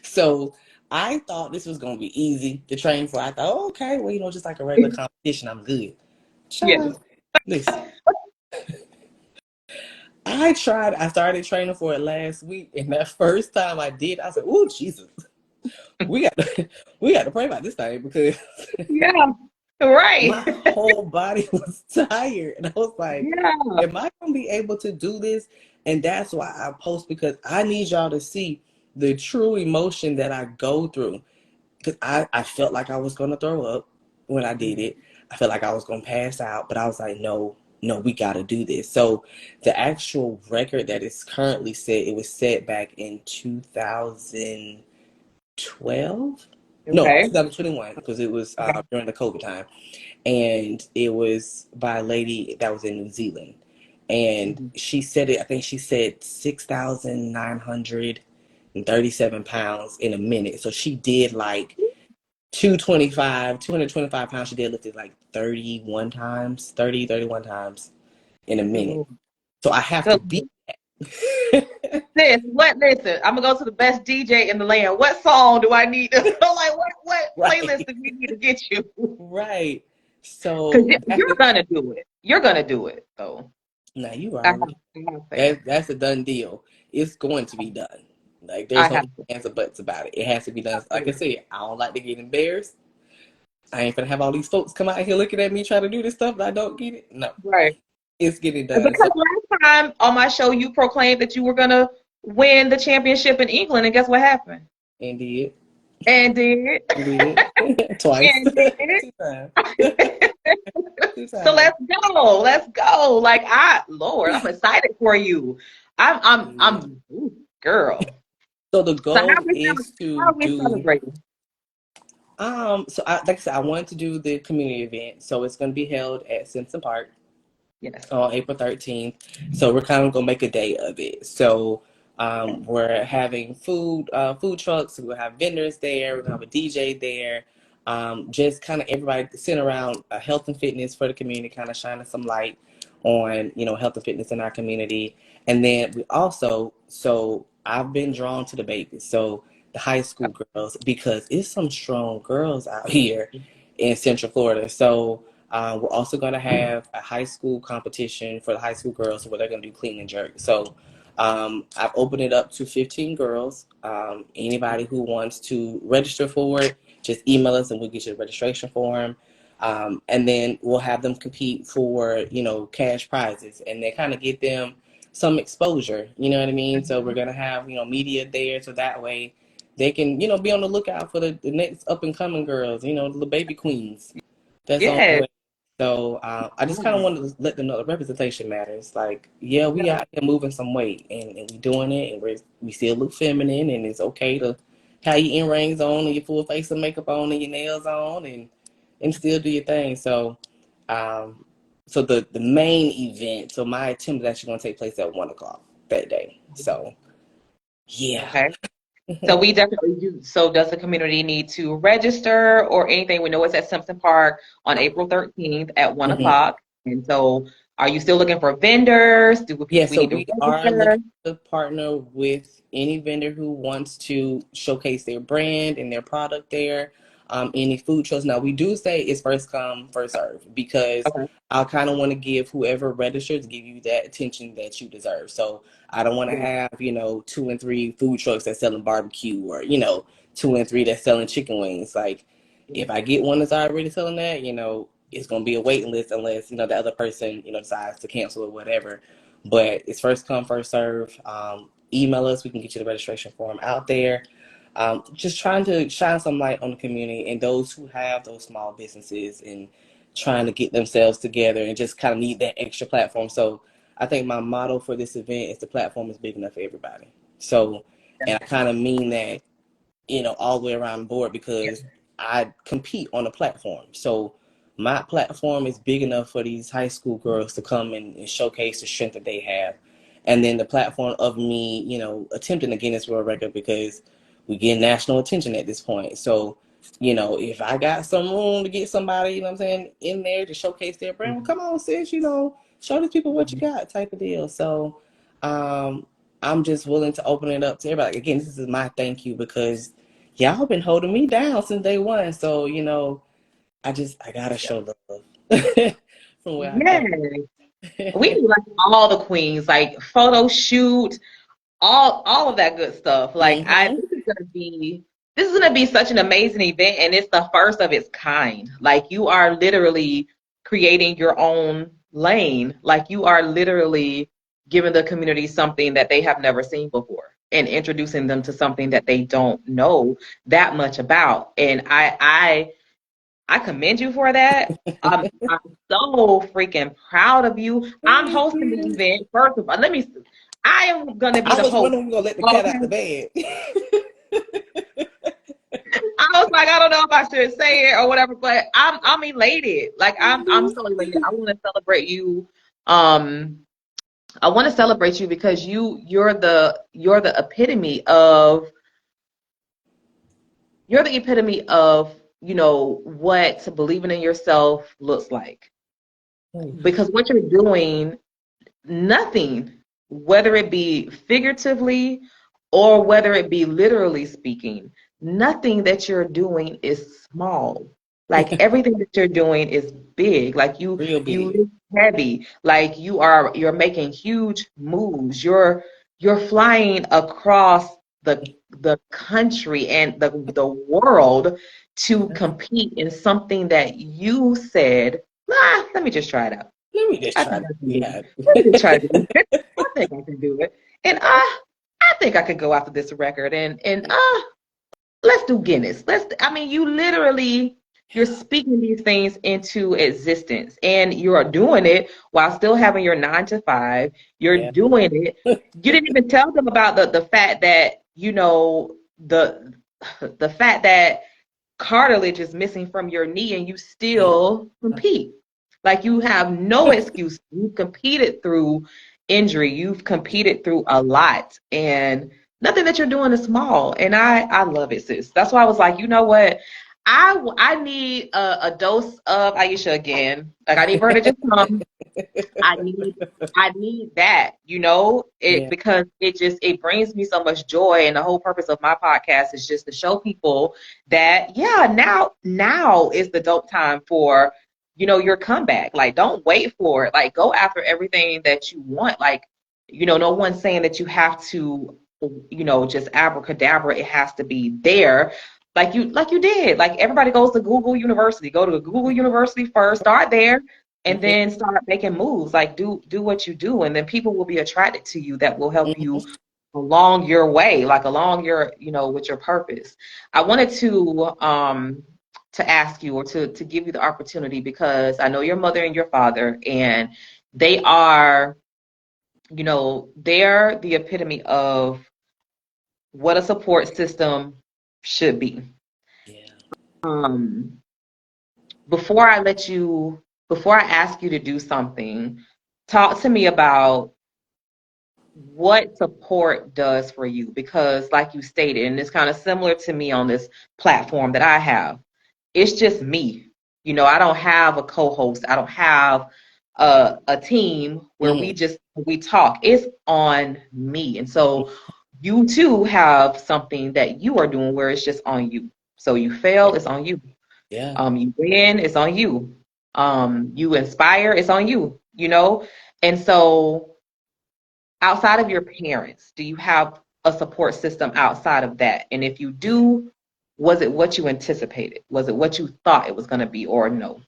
so I thought this was gonna be easy to train for. I thought, oh, okay, well, just like a regular competition, I'm good. Yes. Child, listen, I started training for it last week, and that first time I did, I was like, oh, Jesus, we got to, we got to pray about this thing because Yeah. Right. my whole body was tired. And I was like, Yeah. am I going to be able to do this? And that's why I post, because I need y'all to see the true emotion that I go through. Because I felt like I was going to throw up when I did it. I felt like I was going to pass out, but I was like, no, no, we got to do this. So the actual record that is currently set, it was set back in 2012? No, Okay. 2021, because it was during the COVID time. And it was by a lady that was in New Zealand. And Mhm. she said it, I think she said 6,937 pounds in a minute. So she did like 225 pounds. She did lifted like 31 times in a minute. Ooh, So I have to good. beat. Listen, I'm gonna go to the best DJ in the land. What song do I need to like what playlist Right, do we need to get you? right. Because So that's you're gonna do it. You're gonna do it. So now you I have, already I have faith. that's a done deal. It's going to be done. Like I there's no have ifs, ands, or buts about it. It has to be done. Like I faith. said, I don't like to get embarrassed. I ain't gonna have all these folks come out here looking at me trying to do this stuff and I don't get it. No, Right. it's getting done. Because So last time on my show, you proclaimed that you were gonna win the championship in England, and guess what happened? indeed, And did, indeed, twice, and did. two times, two So times. let's go. Like Lord, I'm excited for you. Yeah. Ooh, girl. So the So goal is how to are we do. celebrating? Like I said, I wanted to do the community event, so it's going to be held at Simpson Park Yes. on April 13th. So we're kind of gonna make a day of it. So we're having food trucks. We'll have vendors there. We're gonna have a DJ there. Just kind of everybody sitting around health and fitness for the community, kind of shining some light on health and fitness in our community. And then we also, so I've been drawn to the babies, so the high school girls, because it's some strong girls out here in Central Florida. So we're also going to have a high school competition for the high school girls where they're going to do clean and jerk. So I've opened it up to 15 girls. Anybody who wants to register for it, just email us and we'll get you the registration form. And then we'll have them compete for, cash prizes, and they kind of get them some exposure, you know what I mean? So we're Mhm. going to have, media there, so that way they can, be on the lookout for the next up and coming girls, the baby queens that's on the Yes. way. So I just kind of wanted to let them know the representation matters. Like, yeah, we out here moving some weight, and we doing it, and we still look feminine, and it's okay to have your earrings on and your full face of makeup on and your nails on, and still do your thing. So, um, so the main event, so my attempt is actually going to take place at 1 o'clock that day. So, yeah. Okay. So we definitely do. So does the community need to register or anything? We know it's at Simpson Park on April 13th at one Mhm. o'clock. And so are you still looking for vendors? Do Yeah, we so need to we are register? looking to partner with any vendor who wants to showcase their brand and their product there. any food trucks. Now, we do say it's first come, first serve, because Okay. I kind of want to give whoever registers, give you that attention that you deserve. So I don't want to have, 2 and 3 food trucks that's selling barbecue, or, 2 and 3 that's selling chicken wings. Like, if I get one that's already selling that, it's going to be a waiting list unless, the other person, decides to cancel or whatever. But it's first come, first serve. Email us. We can get you the registration form out there. Just trying to shine some light on the community and those who have those small businesses and trying to get themselves together and just kind of need that extra platform. So I think my motto for this event is the platform is big enough for everybody. So, and I kind of mean that, all the way around the board, because I compete on a platform. So my platform is big enough for these high school girls to come and showcase the strength that they have. And then the platform of me, attempting the Guinness World Record, because we get national attention at this point. So, if I got some room to get somebody, what I'm saying, in there to showcase their brand, well, come on, sis, show these people what you got, type of deal. So, I'm just willing to open it up to everybody. Again, this is my thank you, because y'all been holding me down since day one. So, I gotta show love from where I Yeah. come. We do like all the queens, like photo shoot, all of that good stuff. Like Mm-hmm. this is gonna be such an amazing event, and it's the first of its kind. Like you are literally creating your own lane. Like you are literally giving the community something that they have never seen before and introducing them to something that they don't know that much about. And I commend you for that. I'm so freaking proud of you. I'm Thank hosting the you. event. First of all, I am gonna be I the was host. wondering if we're gonna let the cat Okay. out the bag. I was like, I don't know if I should say it or whatever, but I'm elated. Like I'm so elated. I want to celebrate you. Um, I want to celebrate you because you're the epitome of what believing in yourself looks like. Because what you're doing, nothing, whether it be figuratively or whether it be literally speaking, nothing that you're doing is small. Like everything that you're doing is big. Like you Real you big. lift heavy. Like you're making huge moves. You're flying across the country and the world to compete in something that you said, let me just try it out. Let me just I try think to I can see do how. it. Let me just try to do it. I think I can do it. And I think I could go after this record and let's do Guinness. You're speaking these things into existence and you're doing it while still having your 9 to 5. You're Yeah. doing it. You didn't even tell them about the fact that, the fact that cartilage is missing from your knee and you Yeah. still compete. Like you have no excuse. You've competed through injury. You've competed through a lot and nothing that you're doing is small. And I love it, sis. That's why I was like, you know what? I need a dose of Ayecia again. Like I need for her to just come. I need I need that, Yeah. because it brings me so much joy. And the whole purpose of my podcast is just to show people that, yeah, now is the dope time for, your comeback. Like don't wait for it. Like go after everything that you want. Like, no one's saying that you have to, just abracadabra, it has to be there. Like you did. Like everybody goes to Google University. Go to Google University first, start there and Mhm. then start making moves. Like do what you do, and then people will be attracted to you that will help you along your way, like along your, with your purpose. I wanted to ask you, or to give you the opportunity, because I know your mother and your father, and they are, they're the epitome of what a support system should be. Yeah. um before I let you Before I ask you to do something, talk to me about what support does for you, because like you stated, and it's kind of similar to me on this platform that I have, it's just me. I don't have a co-host. I don't have a team where Mhm. we talk. It's on me. And so you too have something that you are doing where it's just on you. So you fail, it's on you. Yeah. You win, it's on you. You inspire, it's on you, you know? And so outside of your parents, do you have a support system outside of that? And if you do, was it what you anticipated? Was it what you thought it was going to be or no?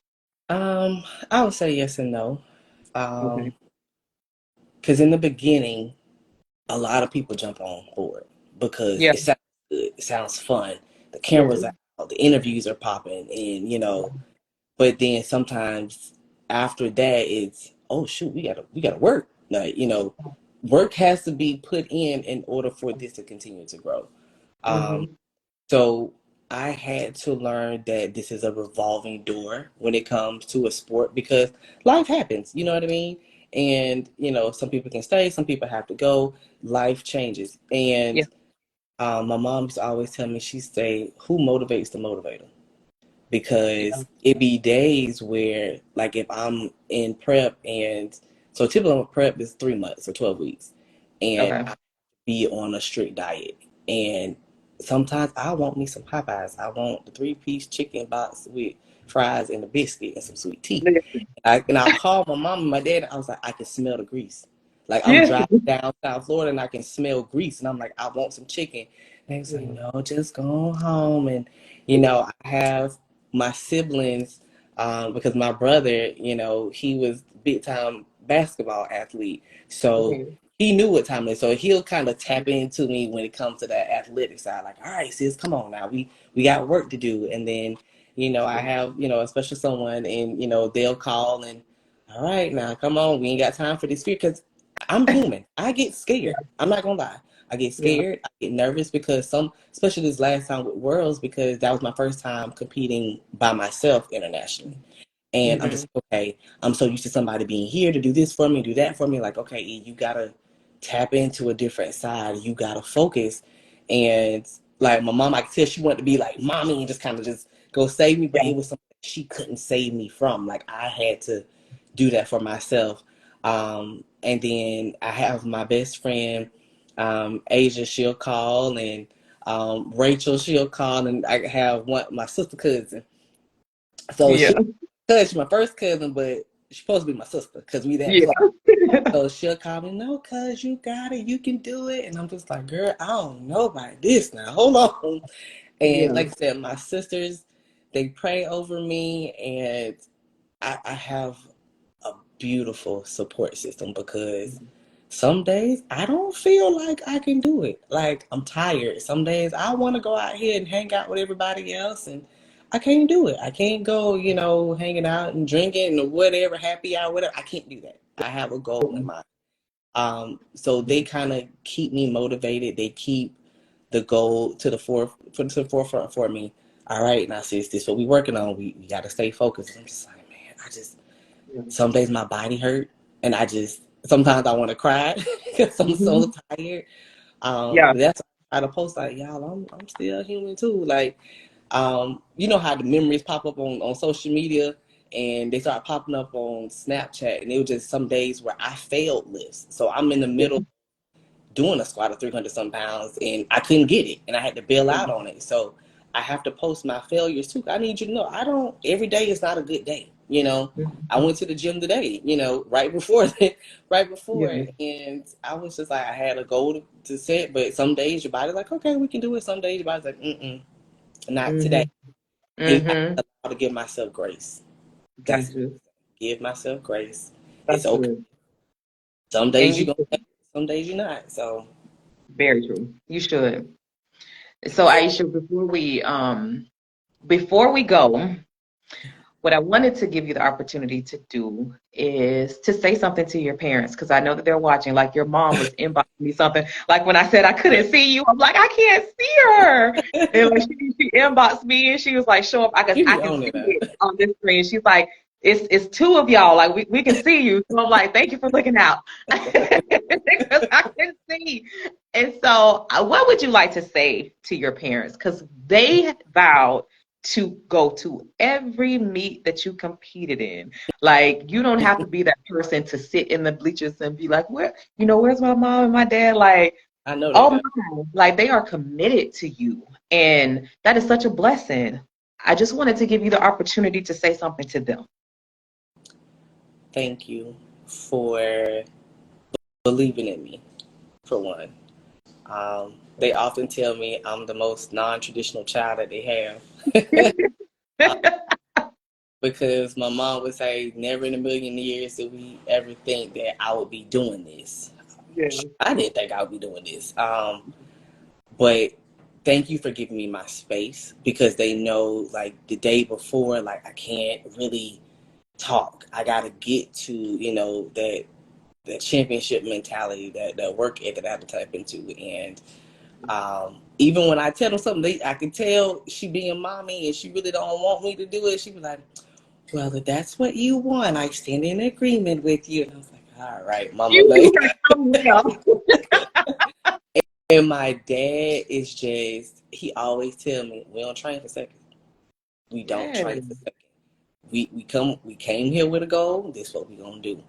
I would say yes and no. Okay. Because in the beginning, a lot of people jump on board because Yeah. it sounds good, it sounds fun. The Yeah. cameras are out, the interviews are popping, and but then sometimes after that, it's oh shoot, we gotta work. Like work has to be put in order for this to continue to grow. Um, Mm-hmm. so I had to learn that this is a revolving door when it comes to a sport because life happens, you know what I mean? And, some people can stay, some people have to go, life changes. Yeah. And my mom used to always tell me, she say, who motivates the motivator? Yeah. Because it be days where, like, if I'm in prep and so typical prep is 3 months or 12 weeks, and Okay. I be on a strict diet. And sometimes I want me some Popeyes. I want the 3-piece chicken box with fries and a biscuit and some sweet tea. Listen. And I'll call my mom and my dad. I was like, I can smell the grease. Like I'm Yeah. driving down South Florida and I can smell grease. And I'm like, I want some chicken. And they was like, Yeah. no, just go home. And, I have my siblings, because my brother, he was big time basketball athlete. So Okay. he knew what time it is. So he'll kind of tap into me when it comes to that athletic side. Like, all right, sis, come on now. We got work to do. And then, I have, a special someone and, they'll call and, all right, now come on. We ain't got time for this fear because I'm human. I get Yeah. scared. I'm not going to lie. I get Yeah. scared. I get nervous because especially this last time with Worlds, because that was my first time competing by myself internationally. And I'm Mm-hmm. just okay. I'm so used to somebody being here to do this for me, do that for me. Like, okay, you gotta tap into a different side. You gotta focus. And like my mom, I could tell she wanted to be like mommy and just kind of just go save me, but Yeah. it was something she couldn't save me from. Like I had to do that for myself. And then I have my best friend, Asia. She'll call, and Rachel. She'll call, and I have my sister cousin. So Yeah. she, she's my first cousin, but she's supposed to be my sister because we that Yeah. close. So she'll call me, no, cuz you got it, you can do it. And I'm just like, girl, I don't know about this now. Hold on. And Yeah. like I said, my sisters, they pray over me, and I have a beautiful support system because some days I don't feel like I can do it. Like I'm tired. Some days I want to go out here and hang out with everybody else, and I can't do it. I can't go, hanging out and drinking or whatever, happy hour, whatever. I can't do that. I have a goal in mind. So they kind of keep me motivated. They keep the goal to the forefront for me. All right, now sis, this is what we working on. We got to stay focused. I'm just like, man, Yeah. some days my body hurt, and sometimes I want to cry because I'm Mm-hmm. so tired. Yeah. But that's why I try to post like, y'all, I'm still human too. Like, you know how the memories pop up on social media, and they start popping up on Snapchat, and it was just some days where I failed lifts. So I'm in the Yeah. middle doing a squat of 300 some pounds, and I couldn't get it, and I had to bail out on it. So I have to post my failures too. I need you to know every day is not a good day. I Mhm. went to the gym today, right before right before, Yeah. and I was just like, I had a goal to set, but some days your body's like, okay, we can do it. Some days your body's like, not today. Mm-hmm. And I Mm-hmm. have to give myself grace. That's Gotcha. give myself grace. That's It's okay. good. Some And days you you're gonna should. have it, some days you're not. So Very true. You should. So Aisha, before we go, what I wanted to give you the opportunity to do is to say something to your parents because I know that they're watching. Like your mom was inboxing me something. Like when I said I couldn't see you, I'm like, I can't see her. And like she inboxed me and she was like, show up. you I be can on see it now. it on this screen. She's like, it's two of y'all. Like we can see you. So I'm like, thank you for looking out. Because I can see. And so what would you like to say to your parents? Because they vowed to go to every meet that you competed in. Like you don't have to be that person to sit in the bleachers and be like, where's my mom and my dad? Like, I know they oh know. my, like they are committed to you. And that is such a blessing. I just wanted to give you the opportunity to say something to them. Thank you for believing in me, for one. They often tell me I'm the most non-traditional child that they have. Because my mom would say, never in a million years did we ever think that I would be doing this. Yeah. I didn't think I would be doing this. But thank you for giving me my space, because they know, like, the day before, like, I can't really talk. I got to get to, that championship mentality, that work ethic that I have to tap into. And even when I tell them something, I can tell she being mommy and she really don't want me to do it. She be like, well, if that's what you want, I stand in agreement with you. And I was like, all right, mama. You have come well. And my dad is just, he always tell me, we don't train for second. We don't Yes. train for second. We came here with a goal. This is what we gonna do.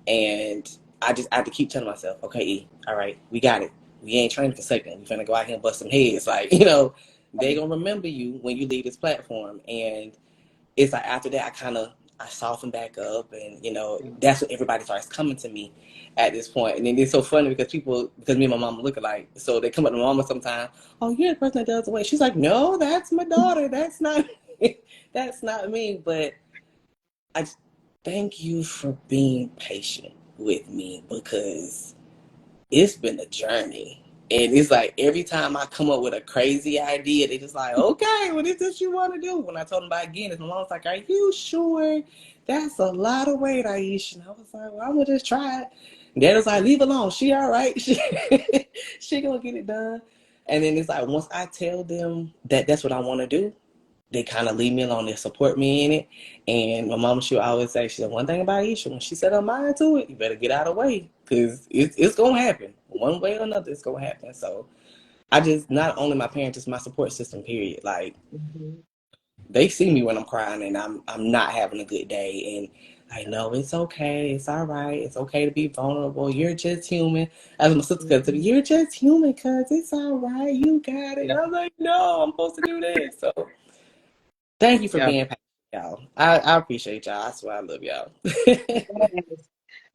And I have to keep telling myself, okay, E, all right, we got it. We ain't training for second. We finna go out here and bust some heads. Like, they gonna remember you when you leave this platform. And it's like after that, I soften back up, and that's when everybody starts coming to me at this point. And then it's so funny because me and my mama look alike, so they come up to my mama sometimes. Oh, you're the person that does the weight. She's like, no, that's my daughter. That's not, that's not me. But I thank you for being patient with me, because it's been a journey. And it's like every time I come up with a crazy idea, they just like, okay, what is this you want to do? When I told them about Guinness, my mom's like, are you sure? That's a lot of weight, Ayecia. And I was like, well, I'm going to just try it. And Dad was like, leave alone. She all right. She going to get it done. And then it's like, once I tell them that that's what I want to do, they kind of leave me alone. They support me in it. And my mom, she always say, she said, one thing about Ayecia, when she set her mind to it, you better get out of the way, because it's going to happen. One way or another, it's going to happen. So I just, not only my parents, it's my support system, period. Like, they see me when I'm crying and I'm not having a good day. And I know it's okay. It's all right. It's okay to be vulnerable. You're just human. As my sister said to me, you're just human, cuz it's all right. You got it. And I'm like, no, I'm supposed to do this. So thank you for being patient, y'all. I appreciate y'all. I swear I love y'all.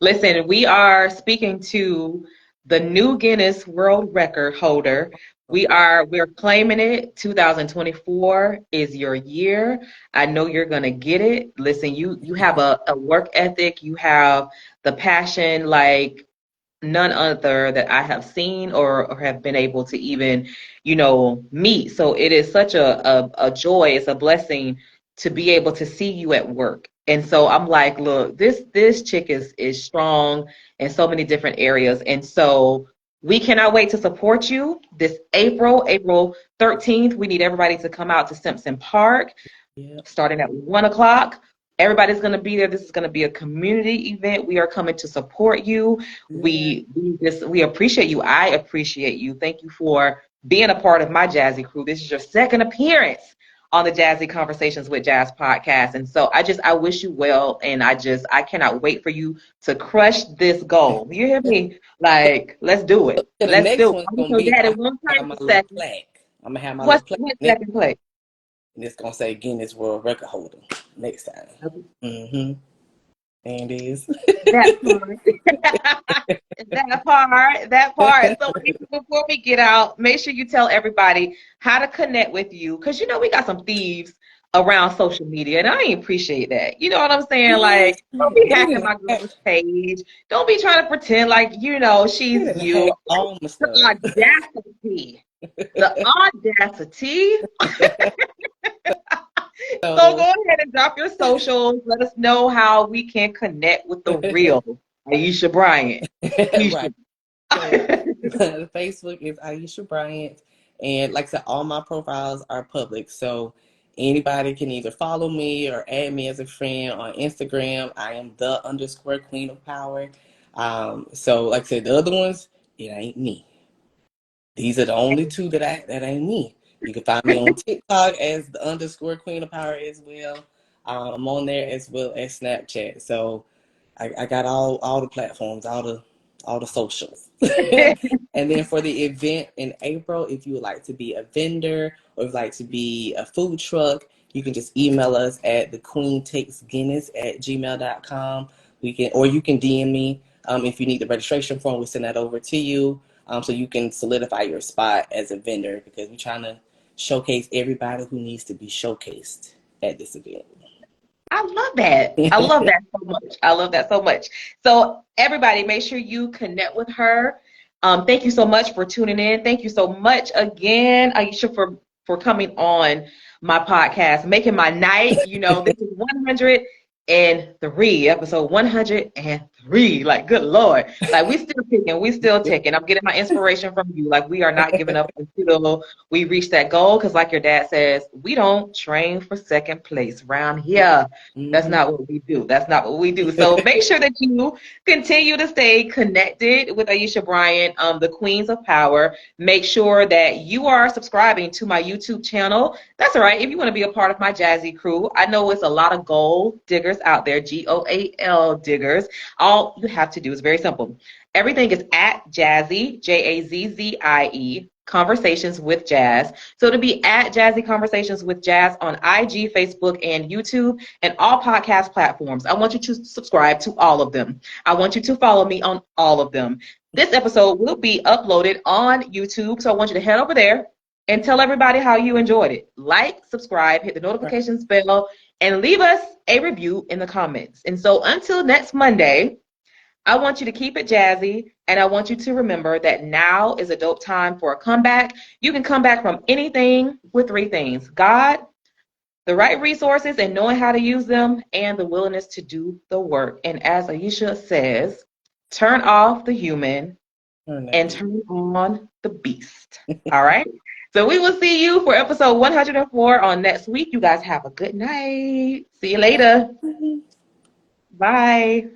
Listen, we are speaking to the new Guinness World Record holder. We're claiming it. 2024 is your year. I know you're gonna get it. Listen, you have a work ethic, you have the passion like none other that I have seen or have been able to even, meet. So it is such a joy, it's a blessing to be able to see you at work. And so I'm like, look, this chick is strong in so many different areas. And so we cannot wait to support you this April 13th. We need everybody to come out to Simpson Park Yeah. starting at 1 o'clock. Everybody's going to be there. This is going to be a community event. We are coming to support you. Yeah. We appreciate you. I appreciate you. Thank you for being a part of my Jazzy crew. This is your second appearance on the Jazzy Conversations with Jazz podcast. And so I wish you well. And I cannot wait for you to crush this goal. You hear me? Like, let's do it. So the Let's next do it. one's I'm gonna gonna be, that I'm in one gonna have time my per little second. plaque. I'm gonna have my little What's plaque next, second place? and it's gonna say Guinness World Record holder next time. Mm-hmm. And it is. That part. That part. So before we get out, make sure you tell everybody how to connect with you. Because we got some thieves around social media, and I appreciate that. You know what I'm saying? Yes, Like, don't be they hacking didn't my hack. girl's page. Don't be trying to pretend like They she's didn't you. hack all my The stuff. audacity. The audacity. So So go ahead and drop your socials. Let us know how we can connect with the real Ayecia Bryant. right. So the Facebook is Ayecia Bryant, and like I said, all my profiles are public. So anybody can either follow me or add me as a friend on Instagram. I am the underscore Queen of Power. So like I said, the other ones, it ain't me. These are the only two that ain't me. You can find me on TikTok as the underscore Queen of Power as well. I'm on there as well as Snapchat. So I got all the platforms, all the all the socials. And then for the event in April, if you would like to be a vendor or would like to be a food truck, you can just email us at thequeentakesguinness@gmail.com. Or you can DM me if you need the registration form. We send that over to you so you can solidify your spot as a vendor, because we're trying to showcase everybody who needs to be showcased at this event. I love that. I love that so much. I love that so much. So everybody, make sure you connect with her. Thank you so much for tuning in. Thank you so much again, Ayecia, for coming on my podcast, making my night. You know, this is 103, episode 103. Like, good Lord. Like, we still ticking. We still ticking. I'm getting my inspiration from you. Like, we are not giving up until we reach that goal. Because like your dad says, we don't train for second place around here. That's not what we do. That's not what we do. So make sure that you continue to stay connected with Ayecia Bryant, the Queens of Power. Make sure that you are subscribing to my YouTube channel. That's all right. If you want to be a part of my Jazzy crew, I know it's a lot of gold diggers out there, GOAL diggers. All you have to do is very simple. Everything is at Jazzy, JAZZIE, Conversations with Jazz. So to be at Jazzy Conversations with Jazz on IG, Facebook, and YouTube, and all podcast platforms. I want you to subscribe to all of them. I want you to follow me on all of them. This episode will be uploaded on YouTube, so I want you to head over there and tell everybody how you enjoyed it. Like, subscribe, hit the notifications bell, and leave us a review in the comments. And so until next Monday, I want you to keep it jazzy, and I want you to remember that now is a dope time for a comeback. You can come back from anything with three things: God, the right resources and knowing how to use them, and the willingness to do the work. And as Ayecia says, turn off the human and turn on the beast. All right? So we will see you for episode 104 on next week. You guys have a good night. See you later. Bye.